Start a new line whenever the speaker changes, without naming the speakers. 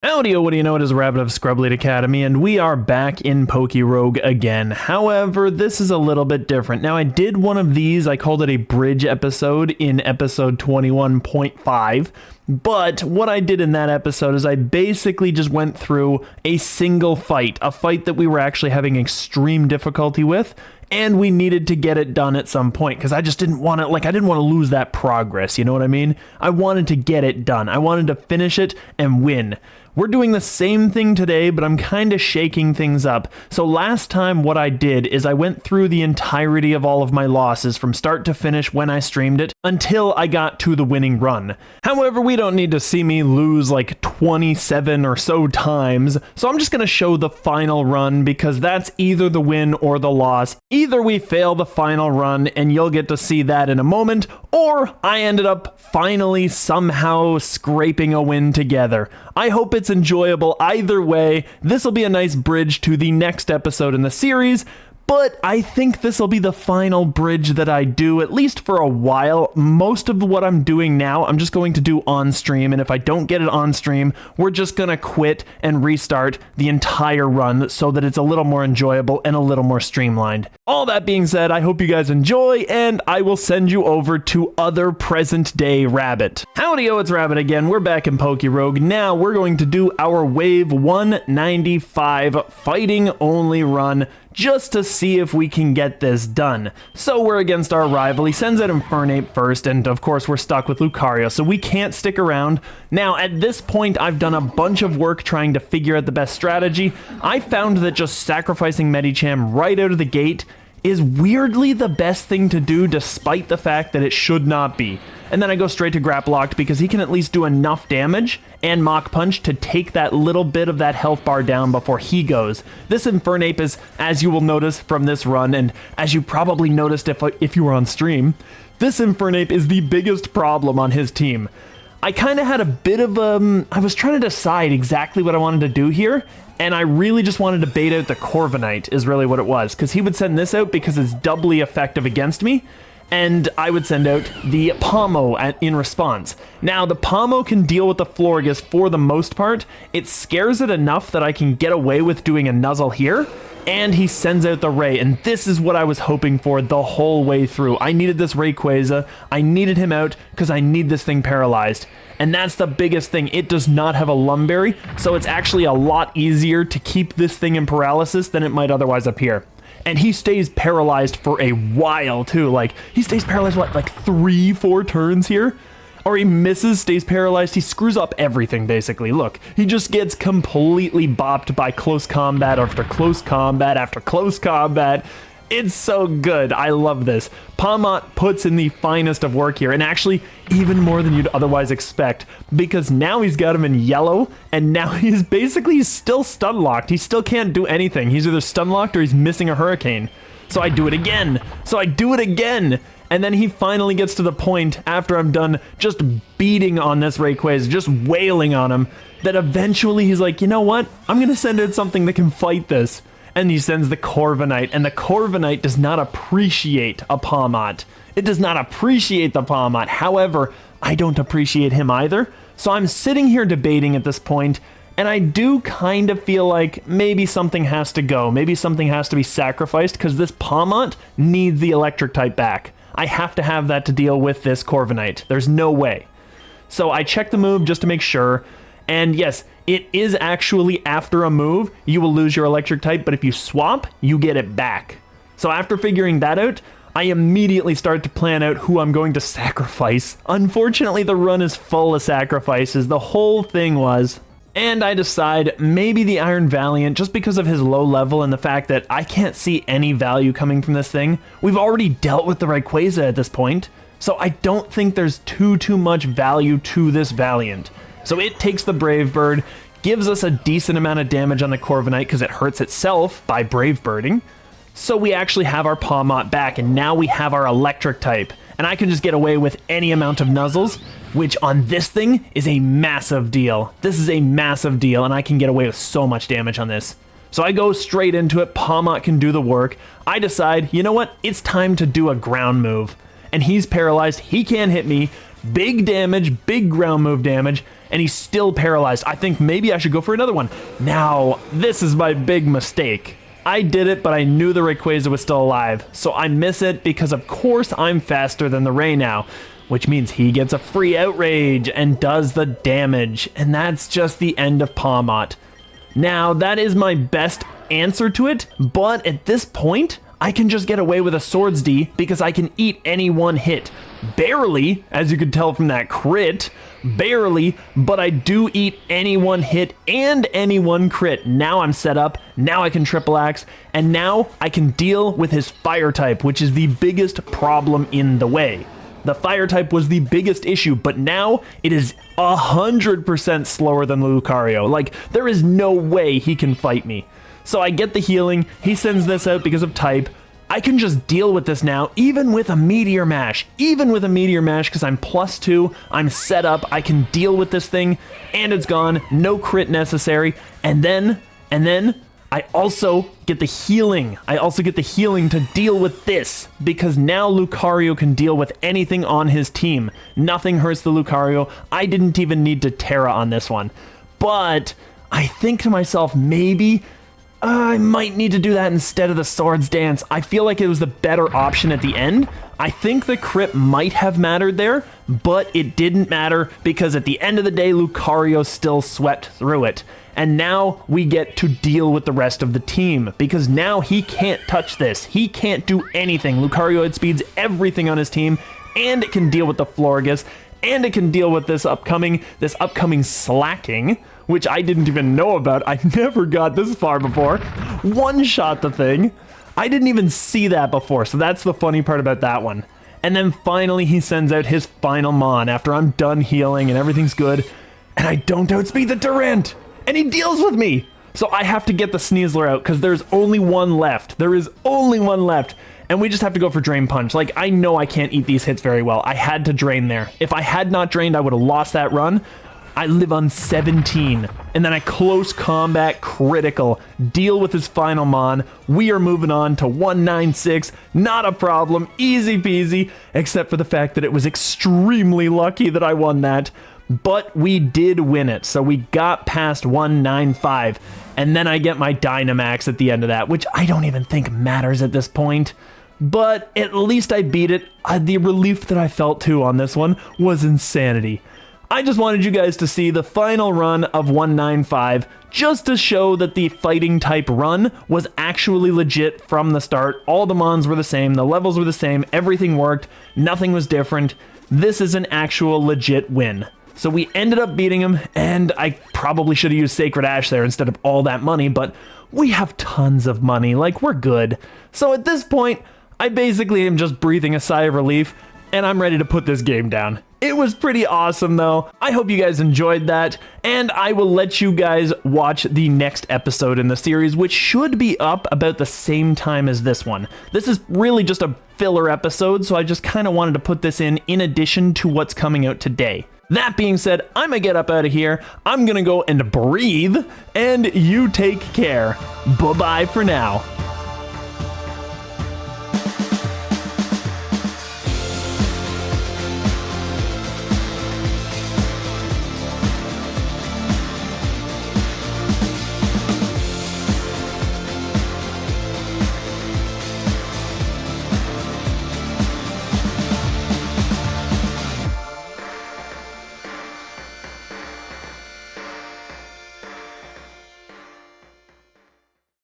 Howdy, what do you know, it is Rabbit of ScrubLeet Academy, and we are back in PokeRogue again. However, this is a little bit different. Now, I did one of these, I called it a bridge episode in episode 21.5, but what I did in that episode is I basically just went through a single fight, a fight that we were actually having extreme difficulty with, and we needed to get it done at some point, because I just didn't want to, I didn't want to lose that progress, you know what I mean? I wanted to get it done. I wanted to finish it and win. We're doing the same thing today, but I'm kind of shaking things up. So last time what I did is I went through the entirety of all of my losses from start to finish when I streamed it until I got to the winning run. However, we don't need to see me lose like 27 or so times, so I'm just going to show the final run because that's either the win or the loss. Either we fail the final run and you'll get to see that in a moment, or I ended up finally somehow scraping a win together. I hope it's enjoyable either way. This will be a nice bridge to the next episode in the series, but I think this will be the final bridge that I do, at least for a while. Most of what I'm doing now, I'm just going to do on stream, and if I don't get it on stream, we're just going to quit and restart the entire run so that it's a little more enjoyable and a little more streamlined. All that being said, I hope you guys enjoy, and I will send you over to other present day Rabbit. Howdy, it's Rabbit again. We're back in PokeRogue. Now we're going to do our Wave 195 fighting only run, just to see if we can get this done. So we're against our rival. He sends out Infernape first, and of course we're stuck with Lucario, so we can't stick around. Now at this point I've done a bunch of work trying to figure out the best strategy. I found that just sacrificing Medicham right out of the gate is weirdly the best thing to do, despite the fact that it should not be. And then I go straight to Graplocked because he can at least do enough damage and Mach Punch to take that little bit of that health bar down before he goes. This Infernape is, as you will notice from this run, and as you probably noticed if you were on stream, this Infernape is the biggest problem on his team. I kind of had a bit of I was trying to decide exactly what I wanted to do here, and I really just wanted to bait out the Corviknight is really what it was, because he would send this out because it's doubly effective against me, and I would send out the Pomo in response. Now, the Pomo can deal with the Florges for the most part. It scares it enough that I can get away with doing a Nuzzle here, and he sends out the Ray, and this is what I was hoping for the whole way through. I needed this Rayquaza, I needed him out, because I need this thing paralyzed. And that's the biggest thing, it does not have a Lumberry, so it's actually a lot easier to keep this thing in paralysis than it might otherwise appear. And he stays paralyzed for a while too, like, he stays paralyzed, what, like 3-4 turns here? Or he misses, stays paralyzed, he screws up everything basically. Look, he just gets completely bopped by close combat after close combat after close combat. It's so good, I love this. Pawmot puts in the finest of work here, and actually even more than you'd otherwise expect, because now he's got him in yellow, and now he's still stun locked. He still can't do anything. He's either stun locked or he's missing a hurricane. So I do it again. And then he finally gets to the point, after I'm done just beating on this Rayquaza, just wailing on him, that eventually he's like, you know what? I'm gonna send out something that can fight this. And he sends the Corviknight, and the Corviknight does not appreciate a Pawmot. It does not appreciate the Pawmot. However, I don't appreciate him either. So I'm sitting here debating at this point, and I do kind of feel like maybe something has to go. Maybe something has to be sacrificed, because this Pawmot needs the electric type back. I have to have that to deal with this Corviknight. There's no way. So I check the move just to make sure, and yes, it is actually after a move, you will lose your electric type, but if you swap, you get it back. So after figuring that out, I immediately start to plan out who I'm going to sacrifice. Unfortunately, the run is full of sacrifices, the whole thing was. And I decide maybe the Iron Valiant, just because of his low level and the fact that I can't see any value coming from this thing. We've already dealt with the Rayquaza at this point, so I don't think there's too much value to this Valiant. So it takes the Brave Bird, gives us a decent amount of damage on the Corviknight because it hurts itself by Brave Birding. So we actually have our Pawmot back, and now we have our electric type. And I can just get away with any amount of Nuzzles, which on this thing is a massive deal. This is a massive deal, and I can get away with so much damage on this. So I go straight into it, Pawmot can do the work. I decide, you know what, it's time to do a ground move. And he's paralyzed, he can't hit me, big damage, big ground move damage, and he's still paralyzed. I think maybe I should go for another one. Now, this is my big mistake. I did it, but I knew the Rayquaza was still alive, so I miss it because of course I'm faster than the Ray now, which means he gets a free Outrage and does the damage, and that's just the end of Pawmot. Now, that is my best answer to it, but at this point, I can just get away with a Swords D because I can eat any one hit. Barely, as you could tell from that crit, barely, but I do eat any one hit and any one crit. Now I'm set up, now I can triple axe, and now I can deal with his fire type, which is the biggest problem in the way. The fire type was the biggest issue, but now it is 100% slower than Lucario. Like, there is no way he can fight me. So I get the healing, he sends this out because of type. I can just deal with this now, even with a Meteor Mash. Even with a Meteor Mash, because I'm +2, I'm set up, I can deal with this thing, and it's gone, no crit necessary. And then, I also get the healing. I also get the healing to deal with this, because now Lucario can deal with anything on his team. Nothing hurts the Lucario. I didn't even need to Terra on this one. But I think to myself, maybe I might need to do that instead of the Swords Dance. I feel like it was the better option at the end. I think the crit might have mattered there, but it didn't matter because at the end of the day, Lucario still swept through it. And now we get to deal with the rest of the team because now he can't touch this. He can't do anything. Lucario outspeeds everything on his team, and it can deal with the Florges, and it can deal with this upcoming slacking, which I didn't even know about. I never got this far before. One-shot the thing. I didn't even see that before, so that's the funny part about that one. And then finally he sends out his final Mon after I'm done healing and everything's good, and I don't outspeed the Durant, and he deals with me. So I have to get the Sneasler out because there's only one left. There is only one left. And we just have to go for Drain Punch. Like, I know I can't eat these hits very well. I had to drain there. If I had not drained, I would have lost that run. I live on 17. And then I close combat critical. Deal with his final Mon. We are moving on to 196. Not a problem. Easy peasy. Except for the fact that it was extremely lucky that I won that. But we did win it. So we got past 195. And then I get my Dynamax at the end of that, which I don't even think matters at this point. But at least I beat it. The relief that I felt too on this one was insanity. I just wanted you guys to see the final run of 195 just to show that the fighting type run was actually legit from the start. All the Mons were the same, the levels were the same, everything worked, nothing was different. This is an actual legit win. So we ended up beating him, and I probably should have used Sacred Ash there instead of all that money, but we have tons of money, like we're good. So at this point, I basically am just breathing a sigh of relief, and I'm ready to put this game down. It was pretty awesome though. I hope you guys enjoyed that, and I will let you guys watch the next episode in the series, which should be up about the same time as this one. This is really just a filler episode, so I just kind of wanted to put this in addition to what's coming out today. That being said, I'm gonna get up out of here. I'm gonna go and breathe, and you take care. Bye-bye for now.